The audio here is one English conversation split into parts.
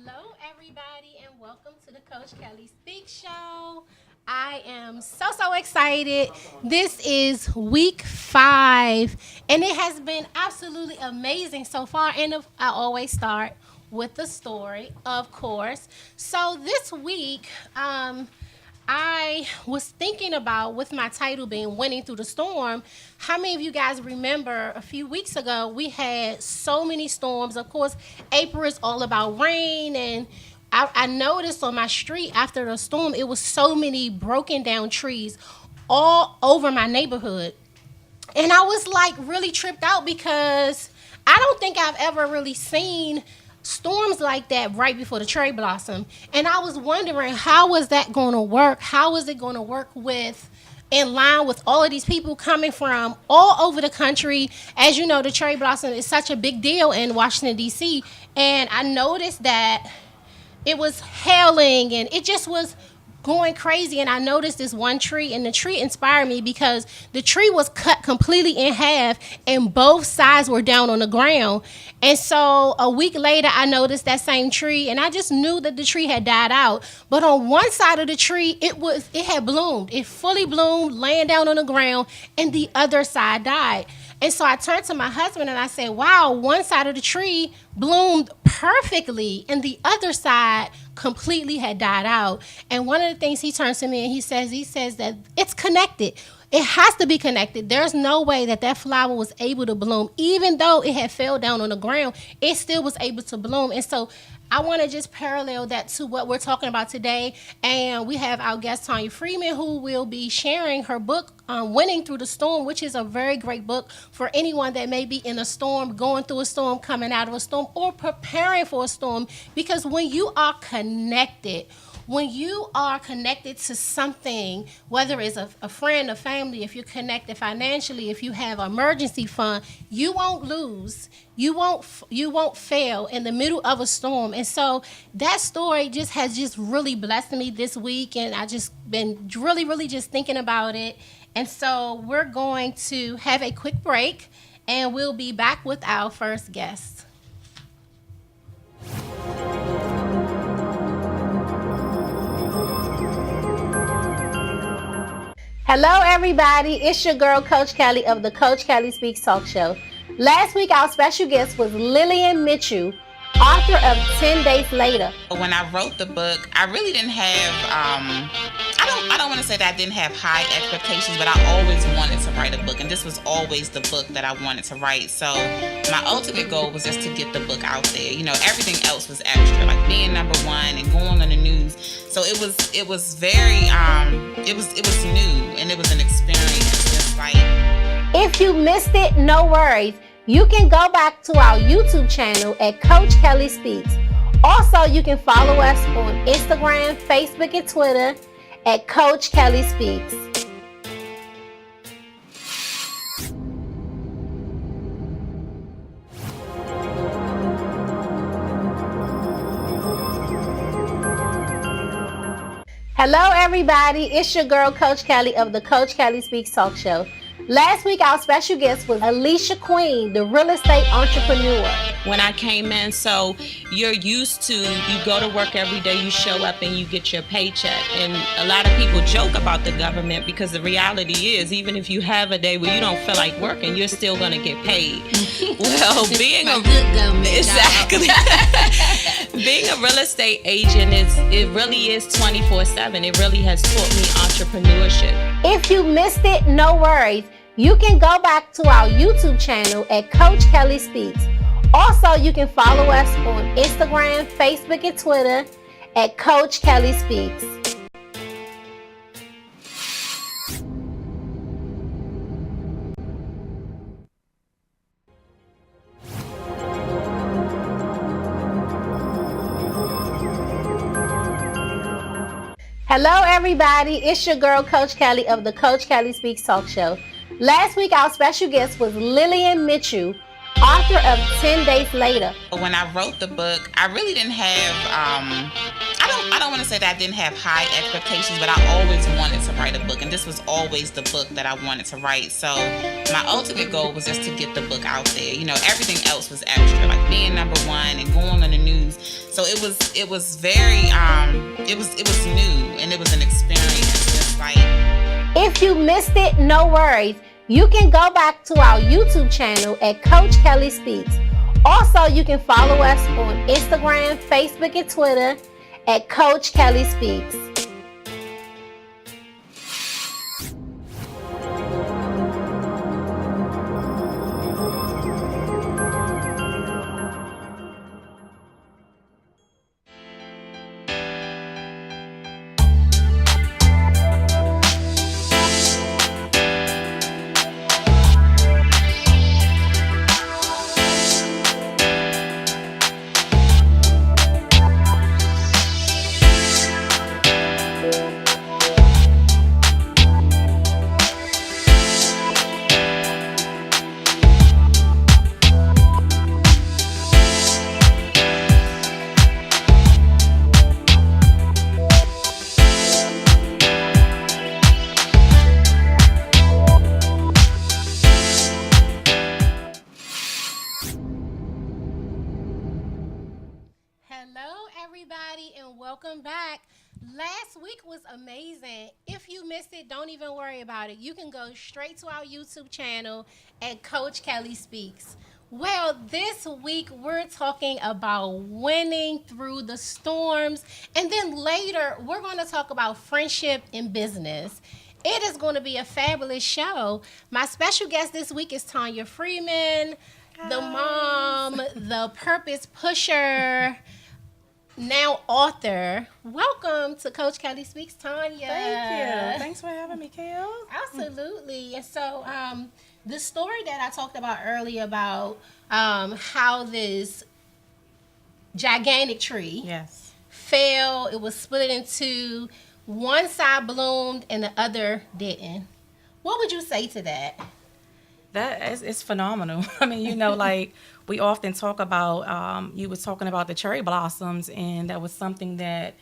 Hello, everybody, and welcome to the Coach Kellie Speak Show. I am so excited. This is week 5, and it has been absolutely amazing so far. And I always start with the story, of course. So this week, I was thinking about, with my title being Winning Through the Storm, how many of you guys remember a few weeks ago we had so many storms? Of course, April is all about rain, and I noticed on my street after the storm, it was so many broken down trees all over my neighborhood. And I was like really tripped out because I don't think I've ever really seen storms like that right before the cherry blossom. And I was wondering, how was that going to work? How is it going to work with in line with all of these people coming from all over the country? As you know, the cherry blossom is such a big deal in Washington, D.C. And I noticed that it was hailing and it just was going crazy. And I noticed this one tree, and the tree inspired me because the tree was cut completely in half and both sides were down on the ground. And so a week later I noticed that same tree, and I just knew that the tree had died out. But on one side of the tree, it had bloomed. It fully bloomed, laying down on the ground, and the other side died. And so I turned to my husband and I said, wow, one side of the tree bloomed perfectly and the other side completely had died out. And one of the things he turns to me and he says that it's connected. It has to be connected. There's no way that flower was able to bloom. Even though it had fell down on the ground, it still was able to bloom. And so I want to just parallel that to what we're talking about today. And we have our guest, Tanya Freeman, who will be sharing her book, Winning Through the Storm, which is a very great book for anyone that may be in a storm, going through a storm, coming out of a storm, or preparing for a storm. Because when you are connected to something, whether it's a friend, a family, if you're connected financially, if you have an emergency fund, you won't lose. You won't fail in the middle of a storm. And so that story has really blessed me this week, and I just been really just thinking about it. And so we're going to have a quick break, and we'll be back with our first guest. Hello, everybody. It's your girl, Coach Kellie of the Coach Kellie Speaks Talk Show. Last week, our special guest was Lillian Mitchell, author of 10 Days Later. When I wrote the book, I really didn't have, I don't want to say that I didn't have high expectations, but I always wanted to write a book, and this was always the book that I wanted to write. So my ultimate goal was just to get the book out there. You know, everything else was extra, like being number one and going on the news. So it was very, it was new, and it was an experience. Just like, if you missed it, no worries. You can go back to our YouTube channel at Coach Kellie Speaks. Also, you can follow us on Instagram, Facebook, and Twitter at Coach Kellie Speaks. Hello, everybody. It's your girl, Coach Kellie of the Coach Kellie Speaks Talk Show. Last week, our special guest was Alicia Queen, the real estate entrepreneur. When I came in, so you're used to, you go to work every day, you show up and you get your paycheck. And a lot of people joke about the government because the reality is, even if you have a day where you don't feel like working, you're still going to get paid. Well, being a good government, exactly being a real estate agent it really is 24/7. It really has taught me entrepreneurship. If you missed it, no worries. You can go back to our YouTube channel at Coach Kellie Speaks. Also, you can follow us on Instagram, Facebook, and Twitter at Coach Kellie Speaks. Hello, everybody. It's your girl, Coach Kellie of the Coach Kellie Speaks Talk Show. Last week, our special guest was Lillian Mitchell, author of 10 Days Later. When I wrote the book, I really didn't have I don't want to say that I didn't have high expectations, but I always wanted to write a book, and this was always the book that I wanted to write. So my ultimate goal was just to get the book out there. Everything else was extra, like being number one and going on the news. So it was very it was new, and it was an experience. Just like, if you missed it, no worries. You can go back to our YouTube channel at Coach Kellie Speaks. Also, you can follow us on Instagram, Facebook, and Twitter at Coach Kellie Speaks. Hello, everybody, and welcome back. Last week was amazing. If you missed it, don't even worry about it. You can go straight to our YouTube channel at Coach Kellie Speaks. Well, this week we're talking about winning through the storms, and then later we're going to talk about friendship in business. It is going to be a fabulous show. My special guest this week is Tanya Freeman, the mom, the purpose pusher, now author. Welcome to Coach Kellie Speaks, Tanya. Thank you. Thanks for having me, Kel. Absolutely. And so the story that I talked about earlier about how this gigantic tree fell, it was split into one side bloomed and the other didn't. What would you say to that? That is, it's phenomenal. I mean, like we often talk about, you was talking about the cherry blossoms, and that was something that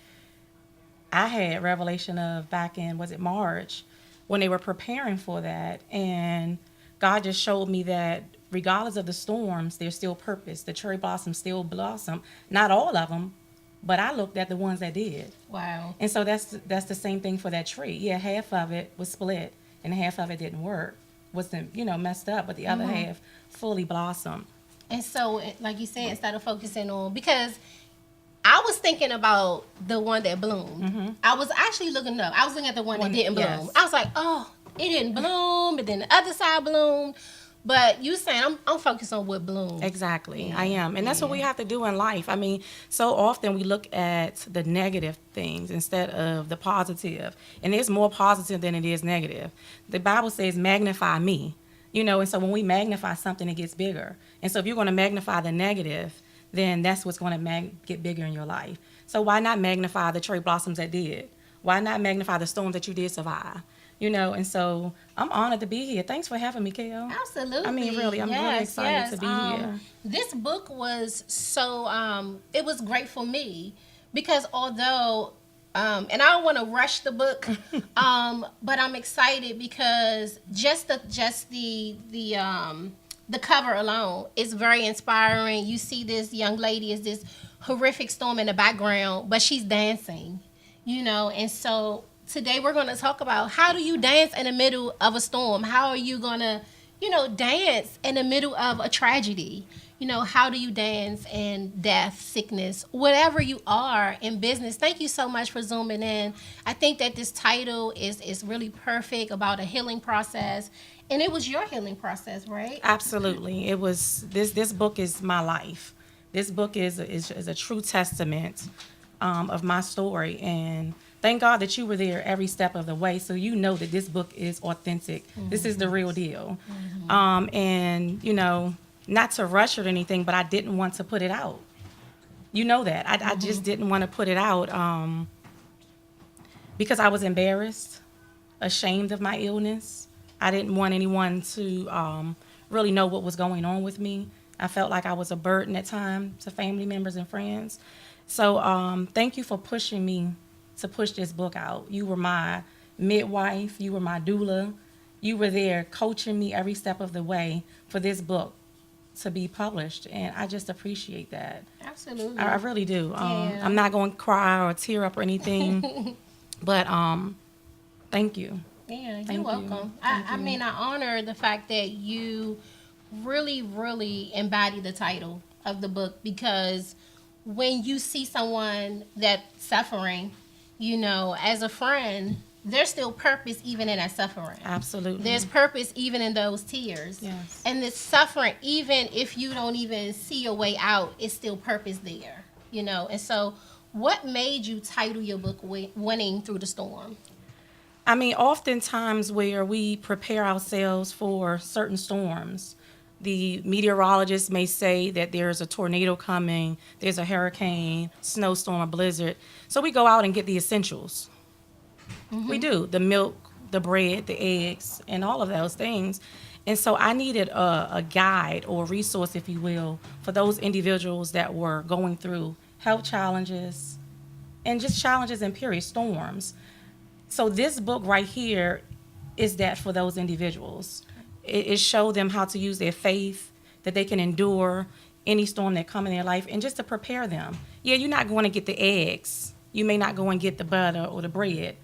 I had revelation of back in, was it March, when they were preparing for that. And God just showed me that regardless of the storms, there's still purpose. The cherry blossoms still blossom. Not all of them, but I looked at the ones that did. Wow. And so that's the same thing for that tree. Yeah, half of it was split and half of it didn't work. Wasn't, messed up, but the other half fully blossomed. And so, like you said, instead of focusing on, because I was thinking about the one that bloomed. I was actually looking up. I was looking at the one that didn't bloom. Yes. I was like, oh, it didn't bloom, but then the other side bloomed. But you saying I'm focused on what bloomed. Exactly, I am. And that's what we have to do in life. I mean, so often we look at the negative things instead of the positive. And there's more positive than it is negative. The Bible says, magnify me. And so when we magnify something, it gets bigger. And so if you're going to magnify the negative, then that's what's going to get bigger in your life. So why not magnify the cherry blossoms that did? Why not magnify the storms that you did survive? And so I'm honored to be here. Thanks for having me, Kel. Absolutely. I mean, really, I'm really excited to be here. This book was so, it was great for me because although, and I don't want to rush the book, but I'm excited because just the cover alone is very inspiring. You see this young lady is this horrific storm in the background, but she's dancing, and so today we're going to talk about how do you dance in the middle of a storm? How are you going to, dance in the middle of a tragedy? How do you dance in death, sickness, whatever you are in business? Thank you so much for zooming in. I think that this title is really perfect about a healing process. And it was your healing process, right? Absolutely. It was, this book is my life. This book is a true testament of my story. And thank God that you were there every step of the way, so you know that this book is authentic. This is the real deal. And, not to rush or anything, but I didn't want to put it out. You know that. I just didn't want to put it out because I was embarrassed, ashamed of my illness. I didn't want anyone to really know what was going on with me. I felt like I was a burden at times to family members and friends. So thank you for pushing me to push this book out. You were my midwife. You were my doula. You were there coaching me every step of the way for this book to be published. And I just appreciate that. Absolutely. I really do. Yeah. I'm not going to cry or tear up or anything. But thank you. Yeah, you're Thank you. welcome. Thank I you. mean, I honor the fact that you really, really embody the title of the book, because when you see someone that's suffering, you know, as a friend, there's still purpose even in that suffering. Absolutely. There's purpose even in those tears. Yes. And this suffering, even if you don't even see your way out, it's still purpose there, you know. And so what made you title your book Winning Through the Storm? I mean, oftentimes where we prepare ourselves for certain storms, the meteorologists may say that there's a tornado coming, there's a hurricane, snowstorm, a blizzard. So we go out and get the essentials. We do, the milk, the bread, the eggs, and all of those things. And so I needed a guide or a resource, if you will, for those individuals that were going through health challenges and just challenges and period, storms. So this book right here is that for those individuals. It showed them how to use their faith, that they can endure any storm that come in their life, and just to prepare them. Yeah, you're not going to get the eggs. You may not go and get the butter or the bread.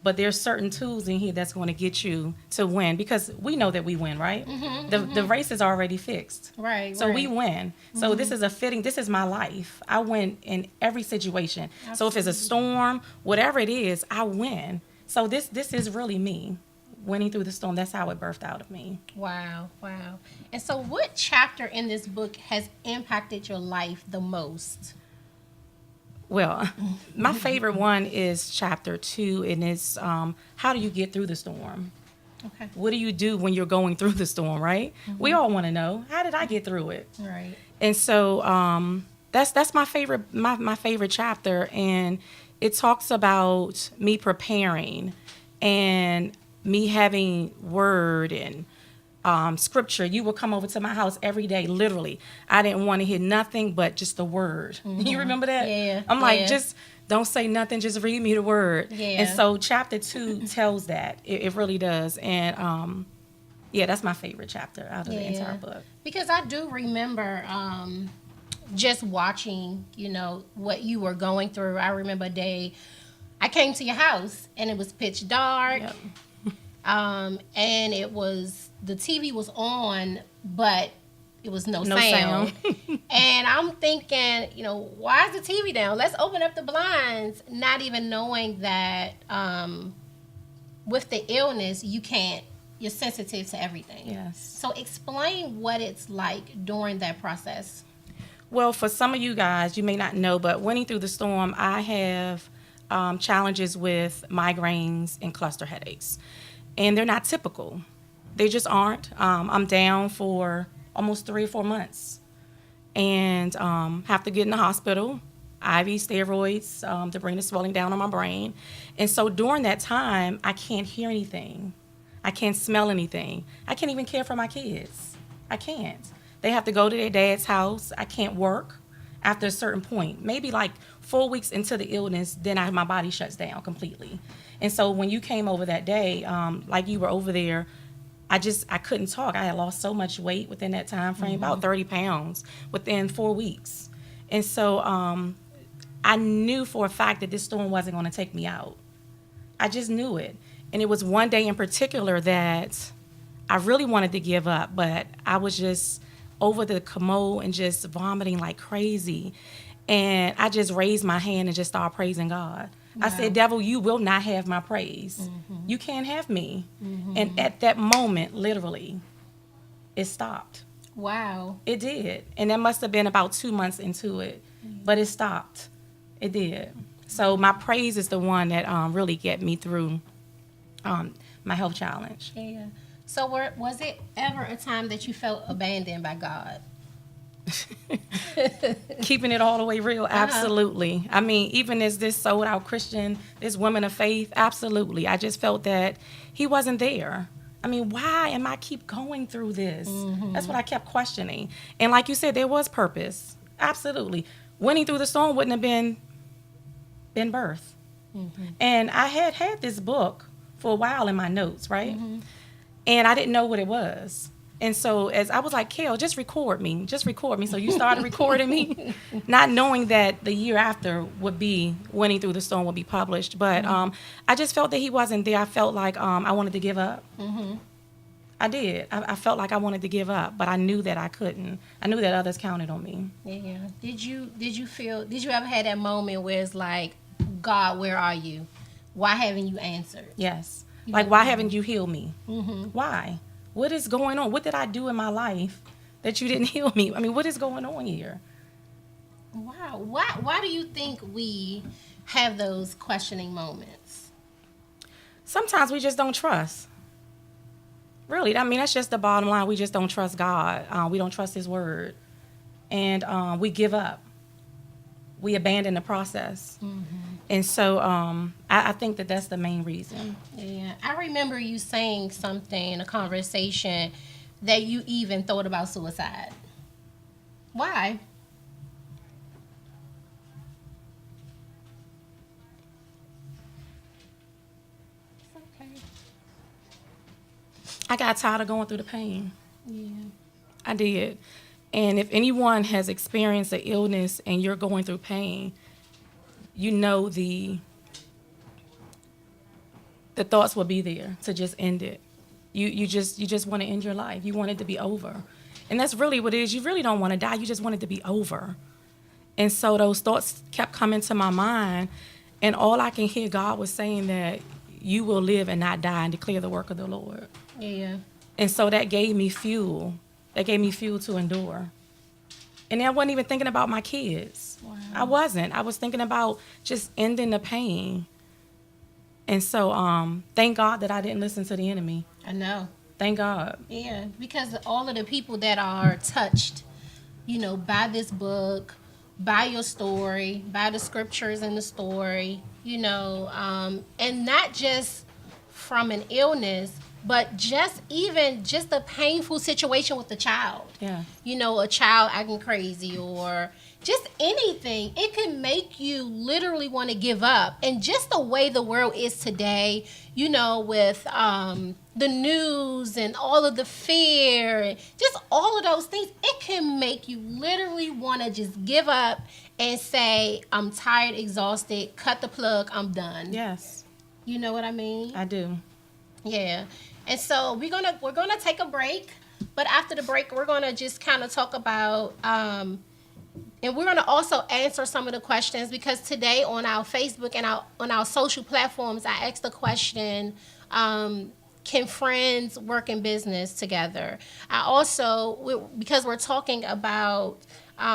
But there's certain tools in here that's going to get you to win, because we know that we win, right? The race is already fixed. Right. So we win. So this is my life. I win in every situation. Absolutely. So if it's a storm, whatever it is, I win. So this is really me, winning through the storm. That's how it birthed out of me. Wow, wow. And so what chapter in this book has impacted your life the most? Well, my favorite one is chapter 2, and it's how do you get through the storm? Okay. What do you do when you're going through the storm, right? We all want to know, how did I get through it? Right. And so that's my favorite my favorite chapter, and it talks about me preparing and me having word and scripture. You will come over to my house every day, literally. I didn't want to hear nothing but just the word. You remember that? Yeah. I'm like, Yeah. just don't say nothing, just read me the word. Yeah. And so chapter 2 tells that. It really does. And yeah, that's my favorite chapter out of the entire book. Because I do remember just watching, you know, what you were going through. I remember a day I came to your house and it was pitch dark. Yep. And it was, the TV was on, but it was no No sound. sound. And I'm thinking, you know, why is the TV down? Let's open up the blinds, not even knowing that with the illness, you're sensitive to everything. Yes. So explain what it's like during that process. Well, for some of you guys, you may not know, but winning through the storm, I have challenges with migraines and cluster headaches. And they're not typical. They just aren't. I'm down for almost 3 or 4 months and have to get in the hospital, IV steroids to bring the swelling down on my brain. And so during that time, I can't hear anything. I can't smell anything. I can't even care for my kids. I can't. They have to go to their dad's house. I can't work after a certain point. Maybe like 4 weeks into the illness, then my body shuts down completely. And so when you came over that day, like you were over there, I couldn't talk. I had lost so much weight within that time frame, about 30 pounds within 4 weeks. And so I knew for a fact that this storm wasn't going to take me out. I just knew it. And it was one day in particular that I really wanted to give up, but I was just over the commode and just vomiting like crazy. And I just raised my hand and just started praising God. I said, devil, you will not have my praise. You can't have me. And at that moment, literally, it stopped. Wow. It did. And that must have been about 2 months into it. But it stopped. It did. So my praise is the one that really get me through my health challenge. Yeah. So was it ever a time that you felt abandoned by God? Keeping it all the way real, absolutely. I mean, even as this sold out Christian, this woman of faith, absolutely. I just felt that he wasn't there. I mean, why am I keep going through this? That's what I kept questioning. And like you said, there was purpose. Absolutely. Winning through the storm wouldn't have been birth. And I had this book for a while in my notes, right? And I didn't know what it was. And so as I was like, Kel, just record me. Just record me. So you started recording me, not knowing that the year after would be Winning Through the Storm would be published. But I just felt that he wasn't there. I felt like I wanted to give up. I did. I felt like I wanted to give up, but I knew that I couldn't. I knew that others counted on me. Yeah. Did you ever have that moment where it's like, God, where are you? Why haven't you answered? Yes. Like, why haven't you healed me? Why? What is going on? What did I do in my life that you didn't heal me? I mean, what is going on here? Wow. Why do you think we have those questioning moments? Sometimes we just don't trust. Really, I mean, that's just the bottom line. We just don't trust God. We don't trust His word. And we give up. We abandon the process. And so I think that that's the main reason. Yeah. I remember you saying something in a conversation that you even thought about suicide. Why? Okay. I got tired of going through the pain. Yeah. I did. And if anyone has experienced an illness and you're going through pain, you know the thoughts will be there to just end it. You just want to end your life. You want it to be over. And that's really what it is. You really don't want to die. You just want it to be over. And so those thoughts kept coming to my mind, and all I can hear God was saying that you will live and not die and declare the work of the Lord. Yeah. And so that gave me fuel. That gave me fuel to endure. And I wasn't even thinking about my kids. Wow. I wasn't. I was thinking about just ending the pain. And so thank God that I didn't listen to the enemy. I know. Thank God. Yeah, because all of the people that are touched, by this book, by your story, by the scriptures in the story, and not just from an illness, but just a painful situation with the child. Yeah. A child acting crazy or just anything. It can make you literally want to give up. And just the way the world is today, with the news and all of the fear and just all of those things, it can make you literally want to just give up and say, I'm tired, exhausted, cut the plug, I'm done. Yes. You know what I mean? I do. Yeah. And so we're gonna take a break, but after the break we're gonna just kind of talk about and we're gonna also answer some of the questions, because today on our Facebook and on our social platforms I asked the question, can friends work in business together? I also, because we're talking about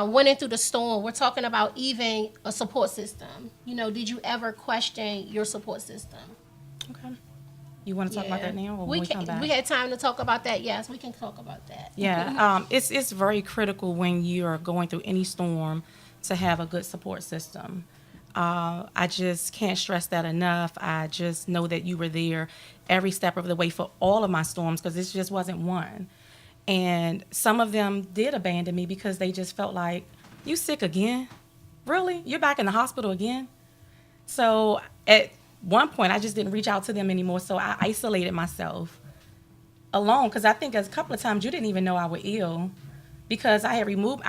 winning through the storm, we're talking about even a support system. Did you ever question your support system? Okay. You want to talk about that now, or when we come back? We had time to talk about that. Yes, we can talk about that. Yeah, it's very critical when you're going through any storm to have a good support system. I just can't stress that enough. I just know that you were there every step of the way for all of my storms, because this just wasn't one. And some of them did abandon me because they just felt like, you sick again? Really? You're back in the hospital again? So at one point, I just didn't reach out to them anymore, so I isolated myself alone, because I think a couple of times you didn't even know I was ill, because I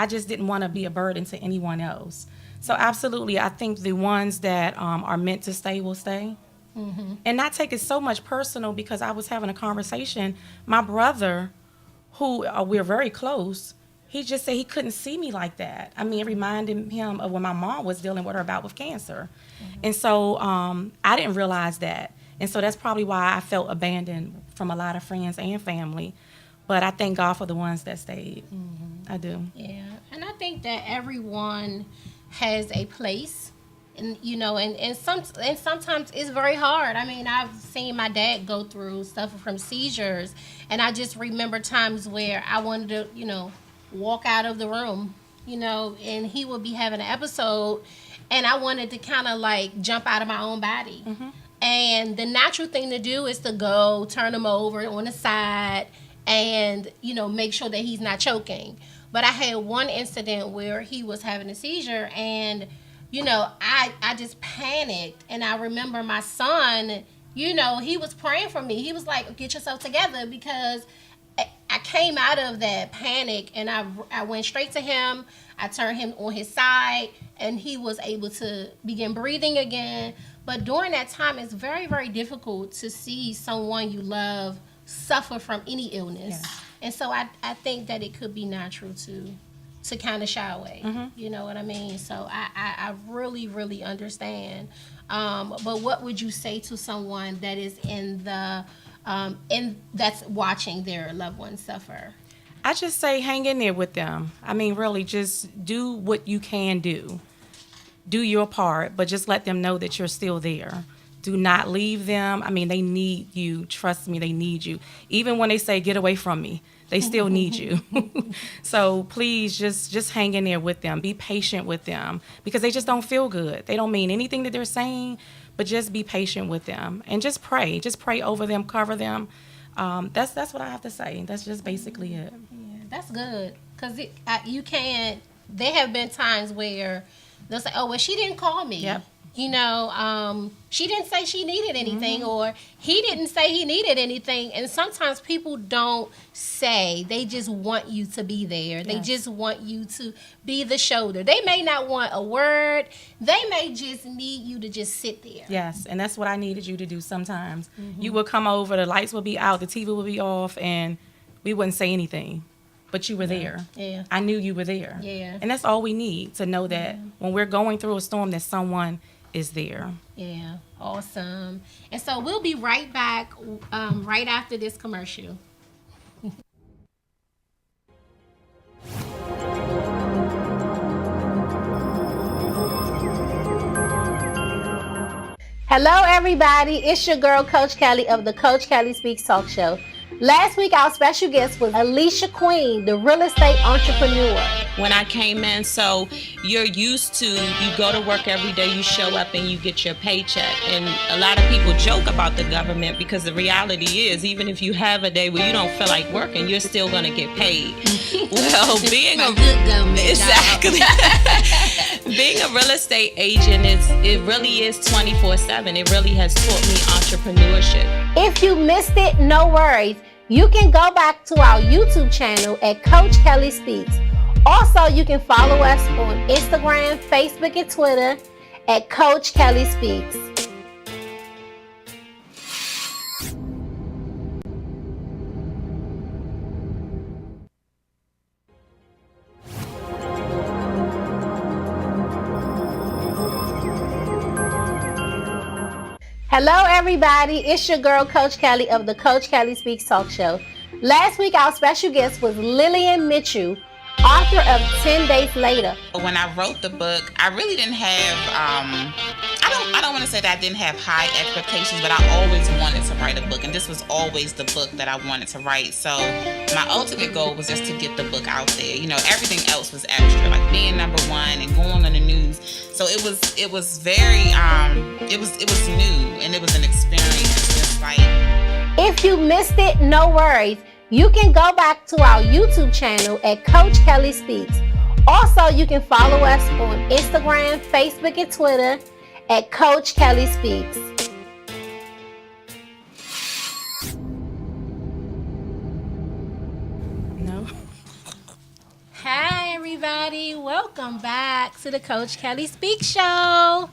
just didn't want to be a burden to anyone else. So absolutely, I think the ones that are meant to stay will stay. Mm-hmm. And not take it so much personal, because I was having a conversation. My brother, who we're very close, he just said he couldn't see me like that. I mean, it reminded him of when my mom was dealing with her bout with cancer. Mm-hmm. And so I didn't realize that. And so that's probably why I felt abandoned from a lot of friends and family. But I thank God for the ones that stayed. Mm-hmm. I do. Yeah. And I think that everyone has a place. And and sometimes it's very hard. I mean, I've seen my dad go through stuff from seizures, and I just remember times where I wanted to, walk out of the room, and he would be having an episode, and I wanted to kind of like jump out of my own body. Mm-hmm. And the natural thing to do is to go turn him over on the side and, make sure that he's not choking. But I had one incident where he was having a seizure, and, I just panicked. And I remember my son, he was praying for me. He was like, get yourself together, because I came out of that panic, and I went straight to him. I turned him on his side, and he was able to begin breathing again. But during that time, it's very, very difficult to see someone you love suffer from any illness. Yeah. And so I think that it could be natural to kind of shy away. Mm-hmm. You know what I mean? So I really, really understand. But what would you say to someone that is that's watching their loved one suffer? I just say hang in there with them. I mean, really, just do what you can do. Do your part, but just let them know that you're still there. Do not leave them. I mean, they need you. Trust me, they need you. Even when they say, get away from me, they still need you. So please just hang in there with them. Be patient with them, because they just don't feel good. They don't mean anything that they're saying, but just be patient with them and just pray. Just pray over them, cover them. That's what I have to say. That's just basically it. Yeah, that's good, because you can't. There have been times where they'll say, "Oh, well, she didn't call me." Yep. She didn't say she needed anything, or he didn't say he needed anything. And sometimes people don't say. They just want you to be there. Yes. They just want you to be the shoulder. They may not want a word. They may just need you to just sit there. Yes, and that's what I needed you to do sometimes. Mm-hmm. You would come over, the lights would be out, the TV would be off, and we wouldn't say anything. But you were there. Yeah. I knew you were there. Yeah. And that's all we need, to know that when we're going through a storm, that someone is there. Yeah. Awesome. And so we'll be right back right after this commercial. Hello, everybody. It's your girl, Coach Kellie of the Coach Kellie Speaks Talk Show. Last week, our special guest was Alicia Queen, the real estate entrepreneur. When I came in, so you're used to, you go to work every day, you show up and you get your paycheck. And a lot of people joke about the government, because the reality is, even if you have a day where you don't feel like working, you're still going to get paid. Well, being a good government exactly being a real estate agent, it really is 24/7. It really has taught me entrepreneurship. If you missed it, no worries. You can go back to our YouTube channel at Coach Kellie Speaks. Also, you can follow us on Instagram, Facebook, and Twitter at Coach Kellie Speaks. Hello, everybody. It's your girl, Coach Kellie of the Coach Kellie Speaks Talk Show. Last week, our special guest was Lillian Mitchell, author of 10 Days Later. When I wrote the book, I really didn't have, I don't want to say that I didn't have high expectations, but I always wanted to write a book, and this was always the book that I wanted to write. So my ultimate goal was just to get the book out there. Everything else was extra, like being number one and going on the news. So it was very, it was new, and it was an experience. Just like, if you missed it, no worries. You can go back to our YouTube channel at Coach Kellie Speaks. Also, you can follow us on Instagram, Facebook, and Twitter at Coach Kellie Speaks. No. Hi, everybody. Welcome back to the Coach Kellie Speaks Show.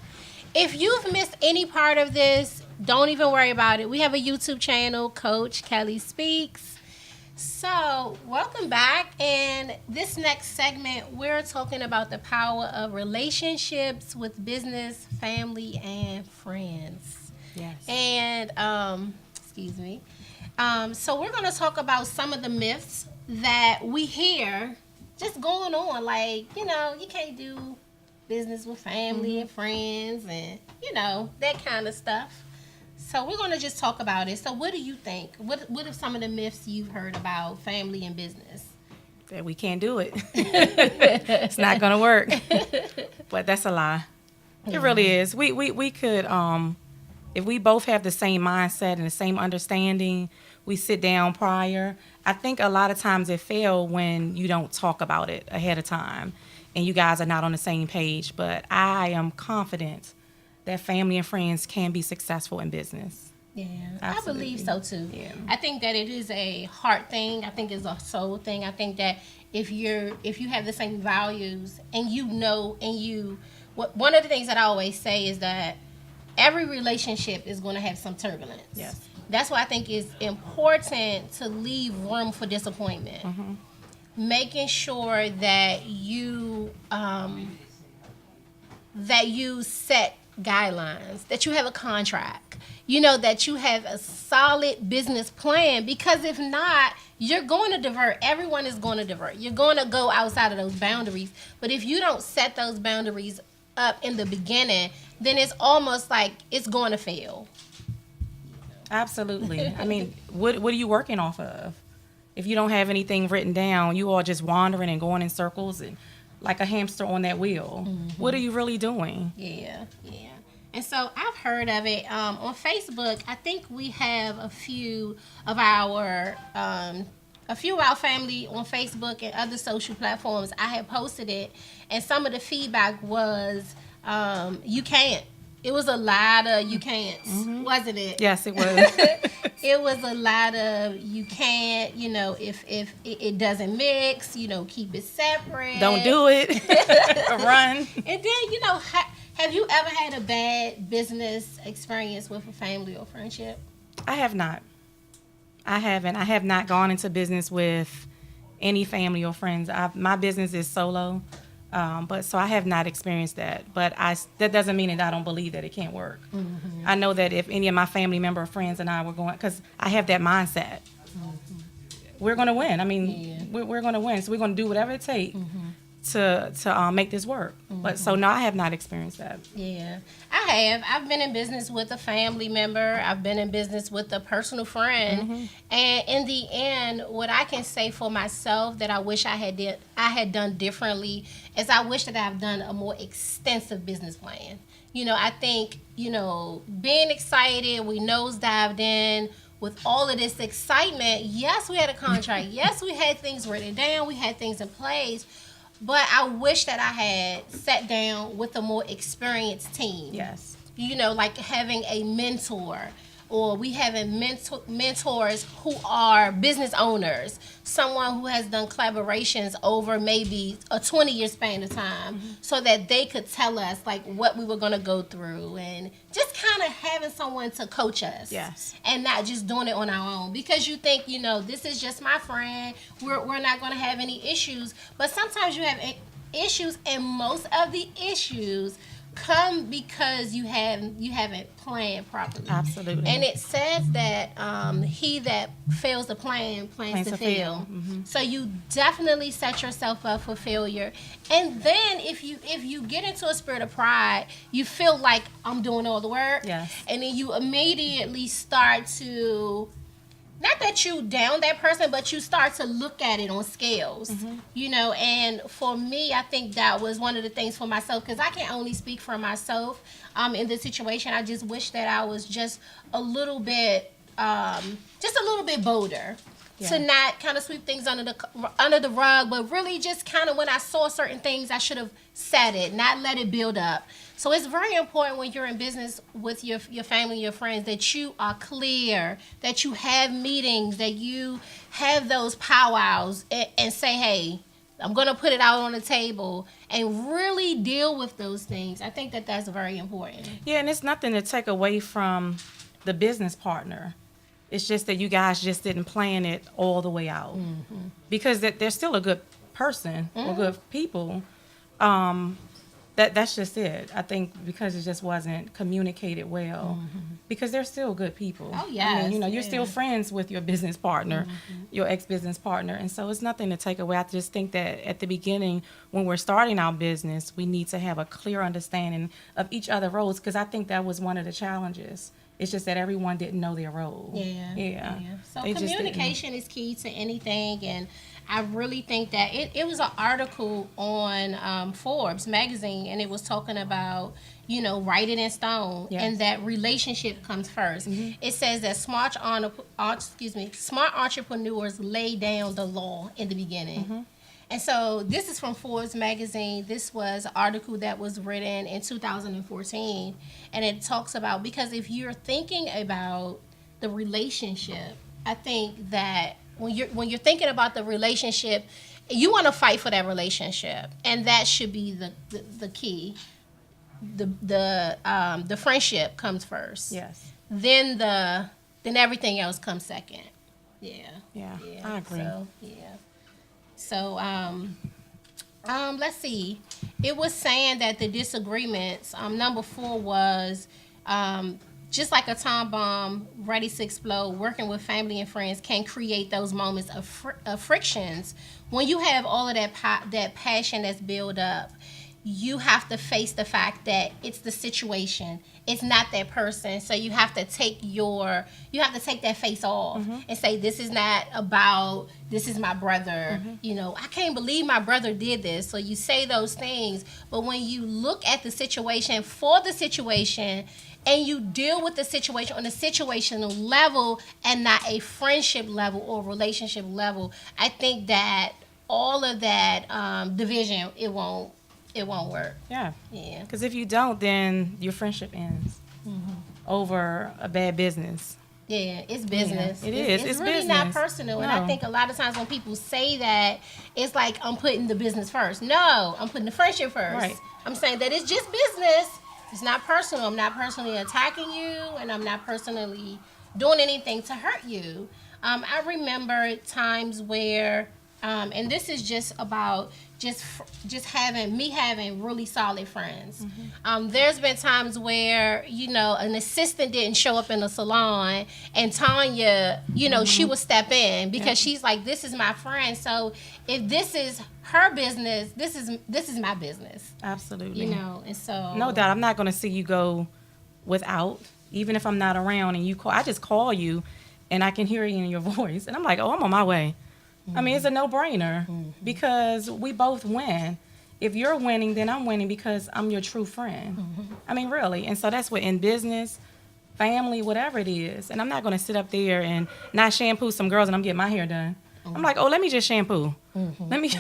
If you've missed any part of this, don't even worry about it. We have a YouTube channel, Coach Kellie Speaks. So, welcome back. And this next segment, we're talking about the power of relationships with business, family, and friends. Yes. And, excuse me. So, we're going to talk about some of the myths that we hear just going on. Like, you can't do business with family and friends and, that kind of stuff. So we're going to just talk about it. So what do you think? What are some of the myths you've heard about family and business? That we can't do it. It's not going to work. But that's a lie. It really is. We could, if we both have the same mindset and the same understanding, we sit down prior. I think a lot of times it fails when you don't talk about it ahead of time and you guys are not on the same page. But I am confident that family and friends can be successful in business. Yeah, Absolutely. I believe so too. Yeah. I think that it is a heart thing. I think it's a soul thing. I think that if you have the same values and one of the things that I always say is that every relationship is going to have some turbulence. Yes. That's why I think it's important to leave room for disappointment. Mm-hmm. Making sure that you set guidelines, that you have a contract, that you have a solid business plan, because if not, you're going to divert. Everyone is going to divert. You're going to go outside of those boundaries. But if you don't set those boundaries up in the beginning, then it's almost like it's going to fail. Absolutely. I mean, what are you working off of? If you don't have anything written down, you are just wandering and going in circles and like a hamster on that wheel. Mm-hmm. What are you really doing? Yeah. And so I've heard of it on Facebook. I think we have a few of our family on Facebook and other social platforms. I have posted it, and some of the feedback was, you can't. It was a lot of you can't, wasn't it? Yes, it was. It was a lot of you can't, if it doesn't mix, keep it separate. Don't do it. Run. And then, have you ever had a bad business experience with a family or friendship? I have not. I haven't. I have not gone into business with any family or friends. My business is solo. So I have not experienced that. But that doesn't mean that I don't believe that it can't work. Mm-hmm. I know that if any of my family member or friends and I were going, because I have that mindset, we're going to win. I mean, we're going to win. So we're going to do whatever it takes to make this work. But so no, I have not experienced that. Yeah, I have. I've been in business with a family member. I've been in business with a personal friend. And in the end, what I can say for myself that I wish I had done differently is I wish that I've done a more extensive business plan. I think, being excited, we nosedived in with all of this excitement. Yes, we had a contract. Yes, we had things written down. We had things in place. But I wish that I had sat down with a more experienced team. Yes. Like having a mentor, or we having mentors who are business owners, someone who has done collaborations over maybe a 20-year span of time, so that they could tell us like what we were going to go through, and just kind of having someone to coach us. Yes. And not just doing it on our own, because you think, this is just my friend, we're not going to have any issues. But sometimes you have issues, and most of the issues come because you haven't planned properly. Absolutely. And it says that he that fails to plan plans to fail. Mm-hmm. So you definitely set yourself up for failure. And then if you get into a spirit of pride, you feel like I'm doing all the work. Yes. And then you immediately start to, not that you down that person, but you start to look at it on scales, and for me, I think that was one of the things for myself, because I can only speak for myself in this situation. I just wish that I was just a little bit bolder. Yeah. To not kind of sweep things under the rug, but really just kind of, when I saw certain things, I should have said it, not let it build up. So it's very important when you're in business with your family, your friends, that you are clear, that you have meetings, that you have those powwows and say, hey, I'm going to put it out on the table, and really deal with those things. I think that that's very important. Yeah, and it's nothing to take away from the business partner. It's just that you guys just didn't plan it all the way out. Mm-hmm. Because they're still a good person or good people. That's just it. I think because it just wasn't communicated well. Because they're still good people. Oh, yes. I mean, you're still friends with your business partner, your ex-business partner. And so it's nothing to take away. I just think that at the beginning, when we're starting our business, we need to have a clear understanding of each other's roles, because I think that was one of the challenges. It's just that everyone didn't know their role. Yeah. So communication is key to anything, and I really think that it was an article on Forbes magazine, and it was talking about, write it in stone, Yes. and that relationship comes 1st. It says that smart entrepreneurs lay down the law in the beginning. And so this is from Forbes magazine. This was an article that was written in 2014, and it talks about, because if you're thinking about the relationship, I think that when you're thinking about the relationship, you want to fight for that relationship, and that should be the key. The friendship comes first. Yes. Then everything else comes second. Yeah. Yeah. I agree. So let's see. It was saying that the disagreements. Number 4 was just like a time bomb ready to explode. Working with family and friends can create those moments of frictions. When you have all of that passion that's built up, you have to face the fact that it's the situation. It's not that person. So you have to take that face off and say, this is not about, this is my brother. I can't believe my brother did this. So you say those things. But when you look at the situation for the situation, and you deal with the situation on a situational level and not a friendship level or relationship level, I think that all of that division, it won't work. Yeah. Yeah. Because if you don't, then your friendship ends over a bad business. Yeah, it's business. Yeah, it is. It's It's really business. not personal. And I No. think a lot of times when people say that, it's like, I'm putting the business first. No, I'm putting the friendship first. Right. I'm saying that it's just business. It's not personal. I'm not personally attacking you, and I'm not personally doing anything to hurt you. I remember times where, and this is just about just having really solid friends. There's been times where an assistant didn't show up in the salon, and Tanya, she would step in because she's like, this is my friend. So if this is her business, this is my business. Absolutely. And so No doubt. I'm not going to see you go without, even if I'm not around and you call. I just call you and I can hear you in your voice. And I'm like, oh, I'm on my way. I mean, it's a no-brainer because we both win. If you're winning, then I'm winning because I'm your true friend. I mean, really. And so that's what, in business, family, whatever it is. And I'm not going to sit up there and not shampoo some girls and I'm getting my hair done. I'm like, oh, let me just shampoo. Let me,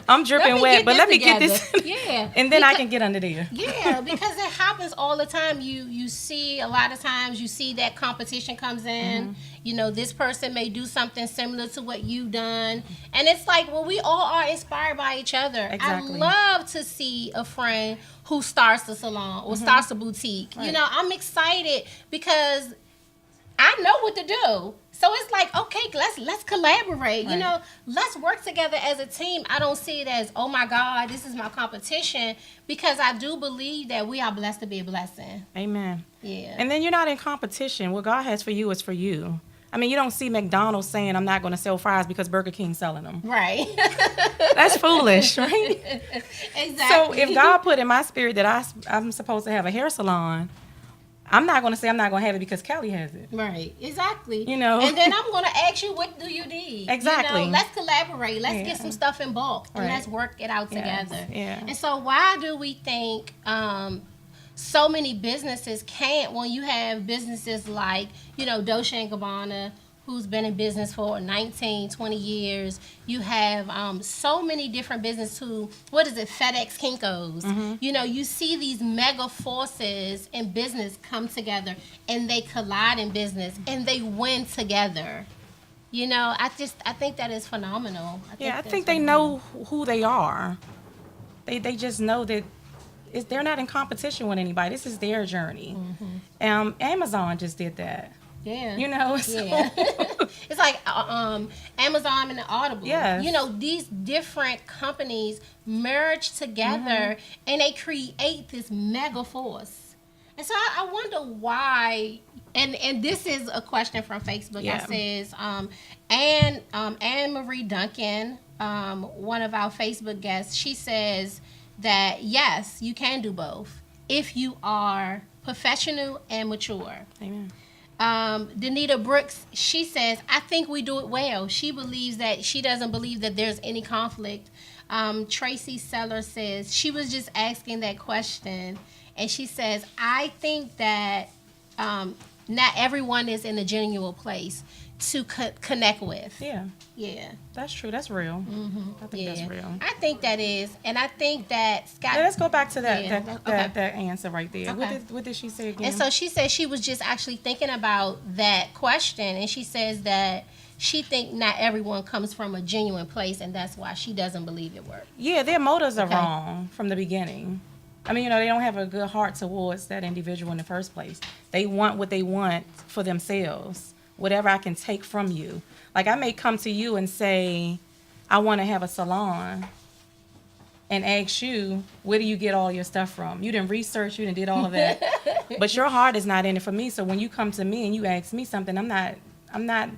I'm dripping wet, but let me get this. Yeah. And then I can get under there. Yeah, because it happens all the time. You see, a lot of times you see that competition comes in. This person may do something similar to what you've done. And it's like, well, we all are inspired by each other. Exactly. I love to see a friend who starts the salon or starts a boutique. Right. I'm excited because I know what to do. So it's like, okay, let's collaborate. Right. Let's work together as a team. I don't see it as, oh my God, this is my competition, because I do believe that we are blessed to be a blessing. Amen. Yeah. And then you're not in competition. What God has for you is for you. I mean, you don't see McDonald's saying, I'm not going to sell fries because Burger King's selling them. Right. That's foolish, right? Exactly. So if God put in my spirit that I'm supposed to have a hair salon, I'm not going to say I'm not going to have it because Kellie has it. Right, exactly. You know. And then I'm going to ask you, what do you need? Exactly. Let's collaborate. Let's get Yeah. some stuff in bulk, and Right. let's work it out Yes, together. yeah. And so why do we think so many businesses can't, when you have businesses like, Dolce & Gabbana, who's been in business for 19, 20 years. You have so many different businesses who, FedEx, Kinko's. You see these mega forces in business come together, and they collide in business, and they win together. I think that is phenomenal. I think they know who they are. They just know that they're not in competition with anybody. This is their journey. Amazon just did that. Yeah. So Yeah. It's like Amazon and Audible. Yes. These different companies merge together and they create this mega force. And so I wonder why, and this is a question from Facebook. Yeah. It says, Anne Marie Duncan, one of our Facebook guests, she says that yes, you can do both if you are professional and mature. Amen. Danita Brooks, she says, I think we do it well. She doesn't believe that there's any conflict. Tracy Seller says she was just asking that question, and she says, I think that not everyone is in a genuine place to connect with. Yeah. Yeah. That's true. That's real. I think that's real. I think that is, and I think that Scott. Yeah, let's go back to that Yeah. that answer right there. Okay. What did she say again? And so she said she was just actually thinking about that question, and she says that she think not everyone comes from a genuine place, and that's why she doesn't believe it works. Yeah, their motives are Okay. wrong from the beginning. I mean, they don't have a good heart towards that individual in the first place. They want what they want for themselves. Whatever I can take from you. Like, I may come to you and say, I want to have a salon, and ask you, where do you get all your stuff from? You didn't research, you didn't did all of that, but your heart is not in it for me. So when you come to me and you ask me something, I'm not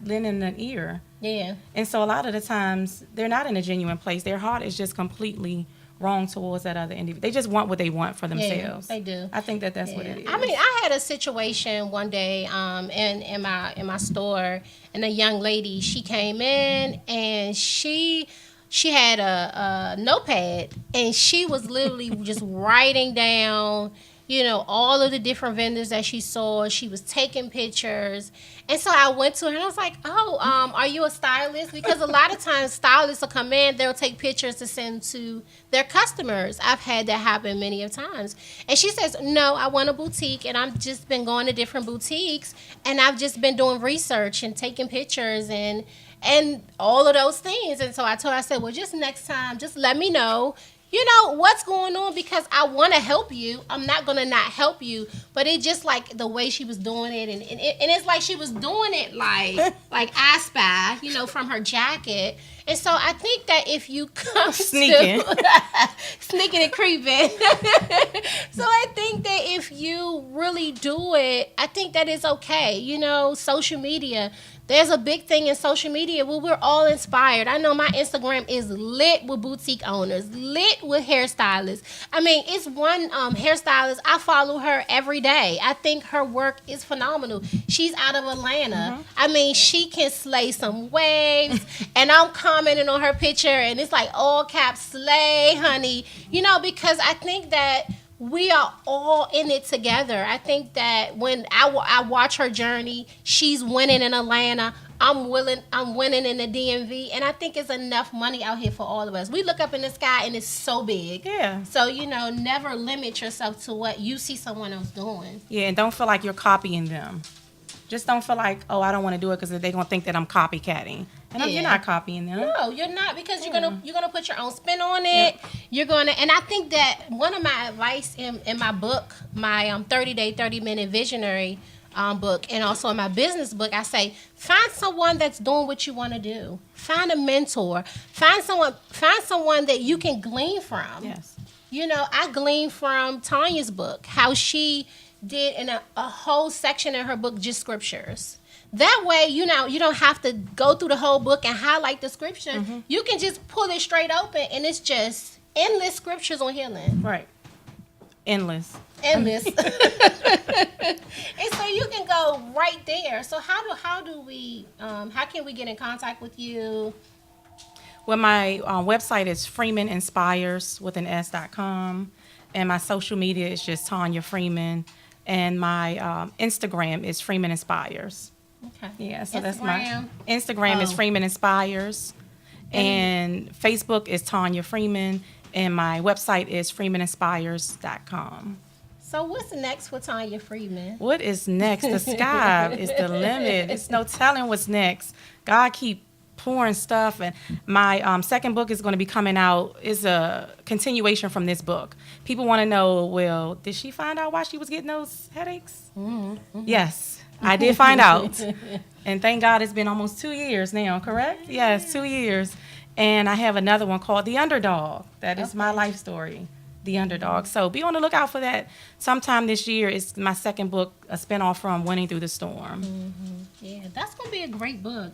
lending an ear. Yeah. And so a lot of the times they're not in a genuine place. Their heart is just completely wrong towards that other individual. They just want what they want for themselves. they do. I think that's what it is. I mean, I had a situation one day in my store, and a young lady, she came in and she had a notepad, and she was literally just writing down, all of the different vendors that she saw. She was taking pictures. And so I went to her and I was like, are you a stylist? Because a lot of times stylists will come in, they'll take pictures to send to their customers. I've had that happen many of times. And she says, no, I want a boutique, and I've just been going to different boutiques, and I've just been doing research and taking pictures and all of those things. And so I told her, I said, well, just next time, just let me know, what's going on, because I want to help you. I'm not going to not help you. But it just like the way she was doing it. And it's like she was doing it like I Spy, from her jacket. And so I think that if you come Sneaking and creeping. So I think that if you really do it, I think that it's okay. Social media. There's a big thing in social media where we're all inspired. I know my Instagram is lit with boutique owners, lit with hairstylists. I mean, it's one hairstylist. I follow her every day. I think her work is phenomenal. She's out of Atlanta. I mean, she can slay some waves. And I'm commenting on her picture, and it's like all caps, slay, honey. Because I think that we are all in it together. I think that when I watch her journey, she's winning in Atlanta. I'm winning in the DMV, and I think it's enough money out here for all of us. We look up in the sky, and it's so big. Yeah. So, never limit yourself to what you see someone else doing. Yeah, and don't feel like you're copying them. Just don't feel like, I don't want to do it because they're going to think that I'm copycatting. And you're not copying them. No, you're not, because you're gonna put your own spin on it. Yep. You're gonna, and I think that one of my advice in my book, my 30-day, 30-minute visionary book, and also in my business book, I say find someone that's doing what you want to do. Find a mentor. Find someone that you can glean from. Yes. I gleaned from Tanya's book, how she did in a whole section in her book just scriptures. That way, you don't have to go through the whole book and highlight the scripture. Mm-hmm. You can just pull it straight open, and it's just endless scriptures on healing. Right. Endless. And so you can go right there. So how can we get in contact with you? Well, my website is freemaninspires.com, and my social media is just Tanya Freeman, and my Instagram is Freeman Inspires. Okay. Yeah, so that's Instagram? my Instagram is Freeman Inspires, and Facebook is Tanya Freeman, and my website is freemaninspires.com. So what's next for Tanya Freeman? What is next? The sky is the limit. It's no telling what's next. God keep pouring stuff, and my second book is going to be coming out. Is a continuation from this book. People want to know, well, did she find out why she was getting those headaches? Mm-hmm. Yes, I did find out, and thank God it's been almost 2 years now. Correct? Yes, 2 years. And I have another one called The Underdog. That is my life story. The Underdog. So be on the lookout for that. Sometime this year, it's my second book, a spinoff from Winning Through the Storm. Mm-hmm. Yeah, that's going to be a great book,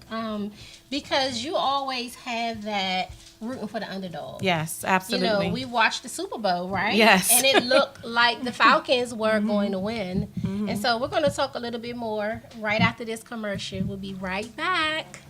because you always have that rooting for the underdog. Yes, absolutely. We watched the Super Bowl, right? Yes. And it looked like the Falcons were going to win. Mm-hmm. And so we're going to talk a little bit more right after this commercial. We'll be right back.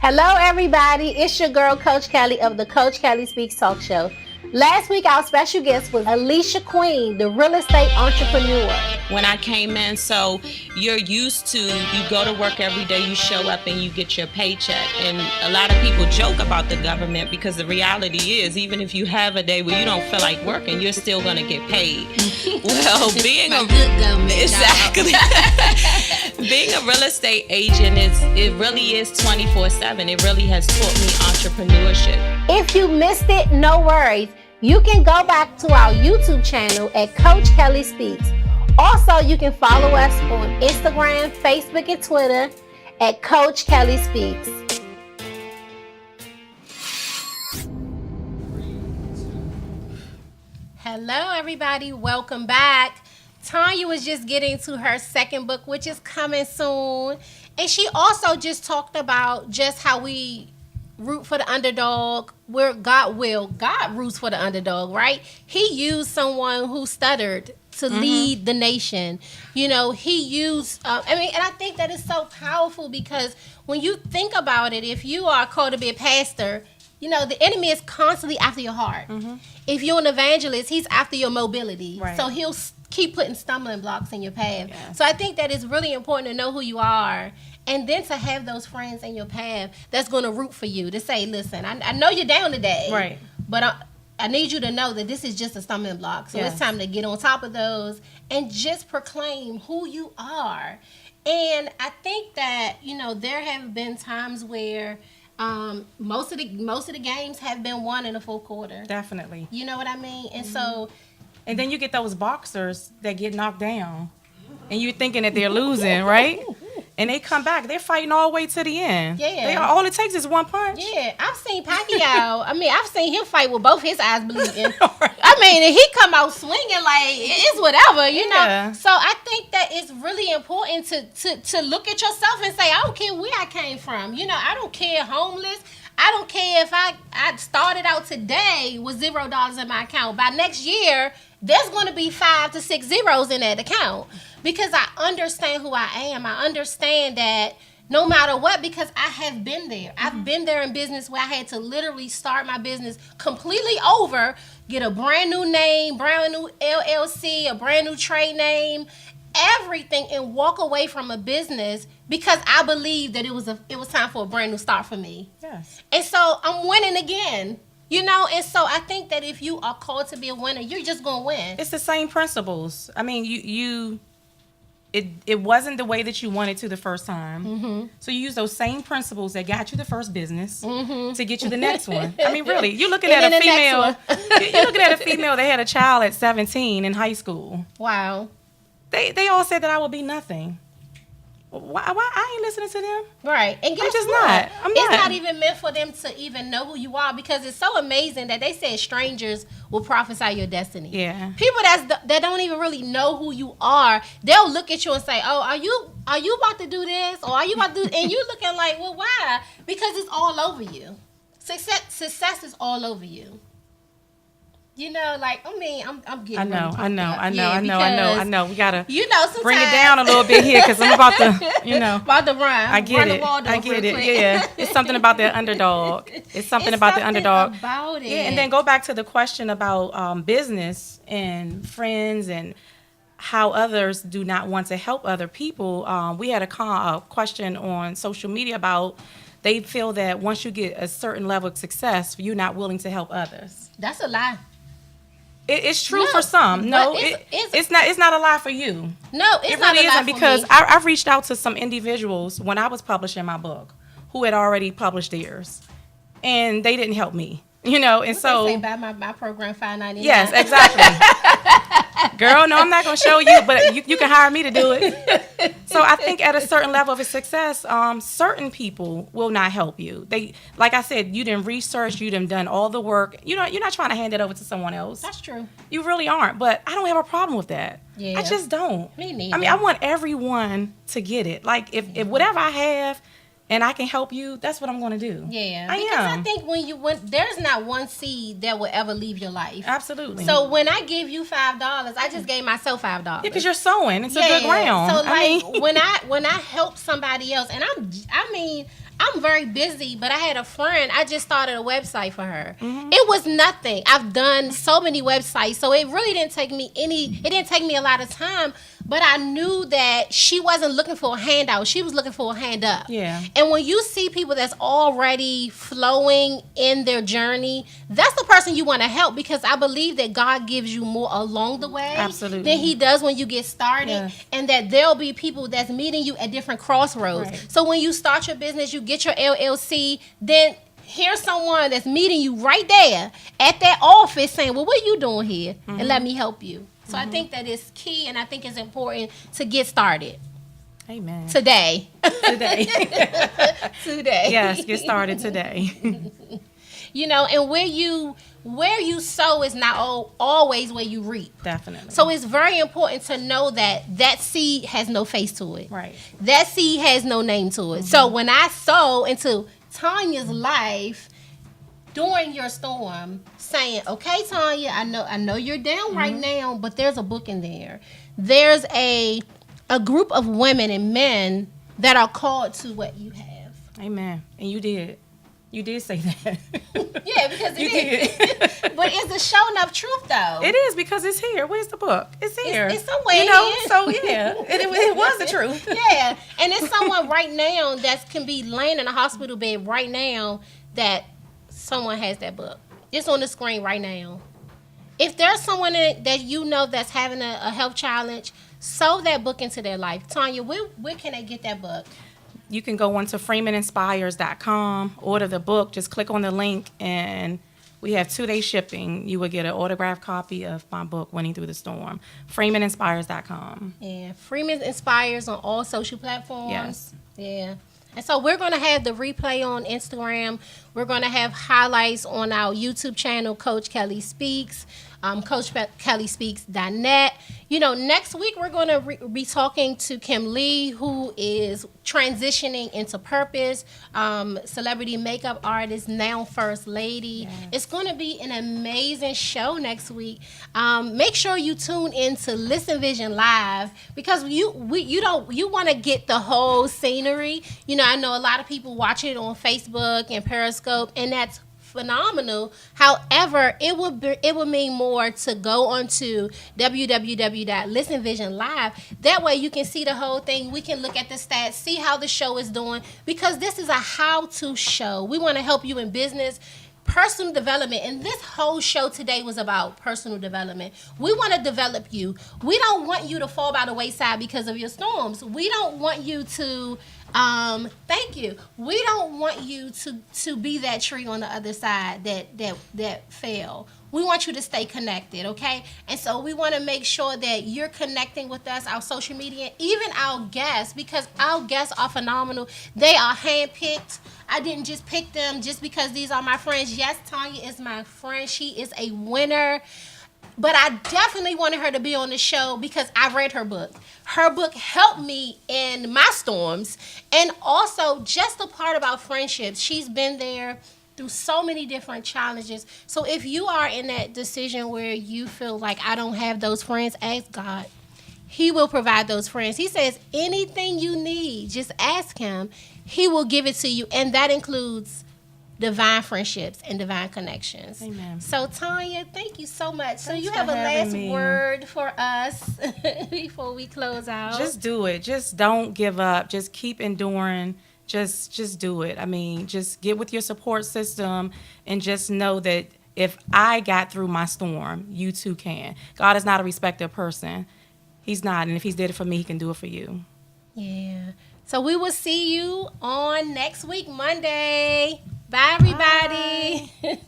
Hello, everybody. It's your girl, Coach Kellie of the Coach Kellie Speaks Talk Show. Last week, our special guest was Alicia Queen, the real estate entrepreneur. When I came in, so you're used to, you go to work every day, you show up and you get your paycheck. And a lot of people joke about the government because the reality is, even if you have a day where you don't feel like working, you're still going to get paid. Well, being a good government, exactly being a real estate agent it really is 24/7. It really has taught me entrepreneurship. If you missed it, no worries. You can go back to our YouTube channel at Coach Kellie Speaks. Also, you can follow us on Instagram, Facebook, and Twitter at Coach Kellie Speaks. Hello, everybody. Welcome back. Tanya was just getting to her second book, which is coming soon. And she also just talked about just how we root for the underdog, where God roots for the underdog, right? He used someone who stuttered to lead the nation. You know, he used, and I think that is so powerful because when you think about it, if you are called to be a pastor, you know, the enemy is constantly after your heart. If you're an evangelist, he's after your mobility. Right. So he'll keep putting stumbling blocks in your path. Yeah. So I think that it's really important to know who you are and then to have those friends in your path that's going to root for you, to say, listen, I know you're down today, right? But I need you to know that this is just a stumbling block. So it's time to get on top of those and just proclaim who you are. And I think that, you know, there have been times where most of the games have been won in the fourth quarter. Definitely. You know what I mean? And so... And then you get those boxers that get knocked down, and you're thinking that they're losing, right? And they come back. They're fighting all the way to the end. Yeah. All it takes is one punch. Yeah. I've seen Pacquiao. I've seen him fight with both his eyes bleeding. And he come out swinging like it's whatever, you know. So I think that it's really important to look at yourself and say, I don't care where I came from. You know, I don't care homeless. I don't care if I started out today with $0 in my account. By next year, there's going to be 5 to 6 zeros in that account because I understand who I am. I understand that no matter what, because I have been there. I've been there in business where I had to literally start my business completely over, get a brand new name, brand new LLC, a brand new trade name, everything, and walk away from a business because I believed that it was time for a brand new start for me. Yes. And so I'm winning again. You know, and so I think that if you are called to be a winner, you're just gonna win. It's the same principles. I mean, it wasn't the way that you wanted to the first time. So you use those same principles that got you the first business to get you the next one. I mean, really, you're looking at a female. You're looking at a female that had a child at 17 in high school. Wow. They all said that I would be nothing. Why I ain't listening to them? Right. And guess I'm just what? not. It's not even meant for them to even know who you are because it's so amazing that they said strangers will prophesy your destiny. Yeah. People that don't even really know who you are, they'll look at you and say, "Oh, are you about to do this? Or are you about to do?" And you looking like, "Well, why?" Because it's all over you. Success is all over you. You know, like, I'm getting. I know. We gotta, sometimes bring it down a little bit here because I'm about to, about to run. I get it. I get it. Yeah, it's something about the underdog. It's something about the underdog. About it. Yeah, and then go back to the question about business and friends and how others do not want to help other people. We had a question on social media about they feel that once you get a certain level of success, you're not willing to help others. That's a lie. It's true for some. No, it's not. It's not a lie for you. No, it's it not really a lie isn't because I've reached out to some individuals when I was publishing my book who had already published theirs, and they didn't help me. And so they say buy my program $5.99. Yes, exactly. Girl, no, I'm not gonna show you, but you can hire me to do it. So I think at a certain level of success, certain people will not help you. They, like I said, you didn't research, you done all the work. You're not trying to hand it over to someone else. That's true. You really aren't. But I don't have a problem with that. Yeah. I just don't. Me neither. I mean, I want everyone to get it. Like if whatever I have and I can help you, that's what I'm going to do. Yeah. I think when there's not one seed that will ever leave your life. Absolutely. So when I give you $5, I just gave myself $5. Yeah, because you're sowing. It's a good ground. So when I help somebody else, and I'm very busy, but I had a friend. I just started a website for her. It was nothing. I've done so many websites, so it really didn't take me a lot of time. But I knew that she wasn't looking for a handout. She was looking for a hand up. Yeah. And when you see people that's already flowing in their journey, that's the person you want to help, because I believe that God gives you more along the way Absolutely. than he does when you get started. Yeah. And that there'll be people that's meeting you at different crossroads. Right. So when you start your business, you get your LLC, then here's someone that's meeting you right there at that office saying, well, what are you doing here? And let me help you. So I think that is key, and I think it's important to get started Amen. today. Today. Today. Yes, get started today. You know, and where you sow is not always where you reap. Definitely. So it's very important to know that seed has no face to it. Right. That seed has no name to it. So when I sow into Tanya's life during your storm, saying, okay, Tanya, I know you're down right now, but there's a book in there. There's a group of women and men that are called to what you have. Amen. And you did. You did say that. Yeah, because You it is. But it's a show enough truth, though. It is, because it's here. Where's the book? It's here. It's somewhere You know, here. so yeah, it was the truth. Yeah, and it's someone right now that can be laying in a hospital bed right now that someone has that book. It's on the screen right now. If there's someone that you know that's having a health challenge, sow that book into their life. Tanya, where can they get that book? You can go onto freemaninspires.com, order the book, just click on the link, and we have 2-day shipping. You will get an autographed copy of my book, Winning Through the Storm. freemaninspires.com. Yeah, Freeman Inspires on all social platforms. Yes. Yeah. And so we're going to have the replay on Instagram. We're going to have highlights on our YouTube channel, Coach Kellie Speaks, CoachKellieSpeaks.net. You know, next week we're going to be talking to Kim Lee, who is transitioning into purpose, celebrity makeup artist, now First Lady. Yes. It's going to be an amazing show next week. Make sure you tune in to Listen Vision Live, because you want to get the whole scenery. You know, I know a lot of people watch it on Facebook and Periscope, and that's phenomenal. However, it would mean more to go onto www.listenvisionlive. That way you can see the whole thing. We can look at the stats, see how the show is doing, because this is a how-to show. We want to help you in business, personal development, and this whole show today was about personal development. We want to develop you. We don't want you to fall by the wayside because of your storms. We don't want you to thank you. We don't want you to be that tree on the other side that fell. We want you to stay connected, okay? And so we want to make sure that you're connecting with us, our social media, even our guests, because our guests are phenomenal. They are handpicked. I didn't just pick them just because these are my friends. Yes, Tanya is my friend. She is a winner. But I definitely wanted her to be on the show because I read her book. Her book helped me in my storms. And also just the part about friendships. She's been there through so many different challenges. So if you are in that decision where you feel like I don't have those friends, ask God. He will provide those friends. He says anything you need, just ask him. He will give it to you. And that includes divine friendships and divine connections. Amen. So Tanya, thank you so much. So Thanks you for have a having last me. word for us before we close out? Just do it. Just don't give up. Just keep enduring. Just do it. I mean, just get with your support system and just know that if I got through my storm, you too can. God is not a respecter of person. He's not. And if he's did it for me, he can do it for you. Yeah. So we will see you on next week, Monday. Bye, everybody. Bye.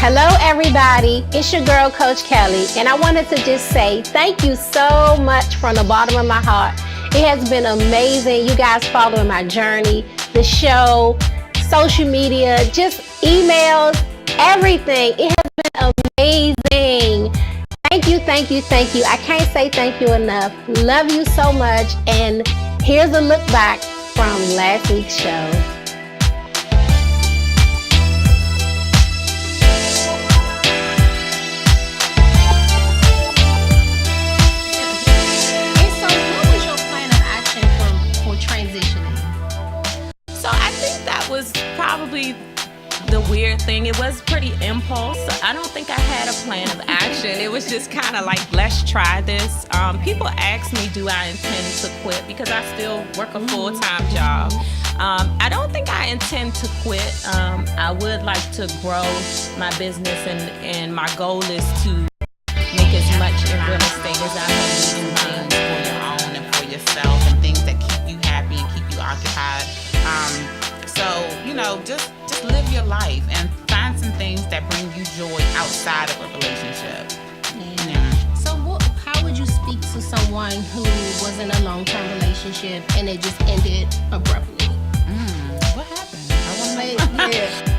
Hello, everybody. It's your girl, Coach Kelly, and I wanted to just say thank you so much from the bottom of my heart. It has been amazing. You guys following my journey, the show, social media, just emails, everything. It has been amazing. Thank you, thank you, thank you. I can't say thank you enough. Love you so much. And here's a look back from last week's show. So I think that was probably the weird thing. It was pretty impulse. So I don't think I had a plan of action. It was just kind of like, let's try this. People ask me, do I intend to quit? Because I still work a full-time job. I don't think I intend to quit. I would like to grow my business, and my goal is to make as much in real estate as I can Things for your own and for yourself, and things that keep you happy and keep you occupied. So, just live your life and find some things that bring you joy outside of a relationship. Yeah. So how would you speak to someone who was in a long-term relationship and it just ended abruptly? What happened? I want to know. Yeah.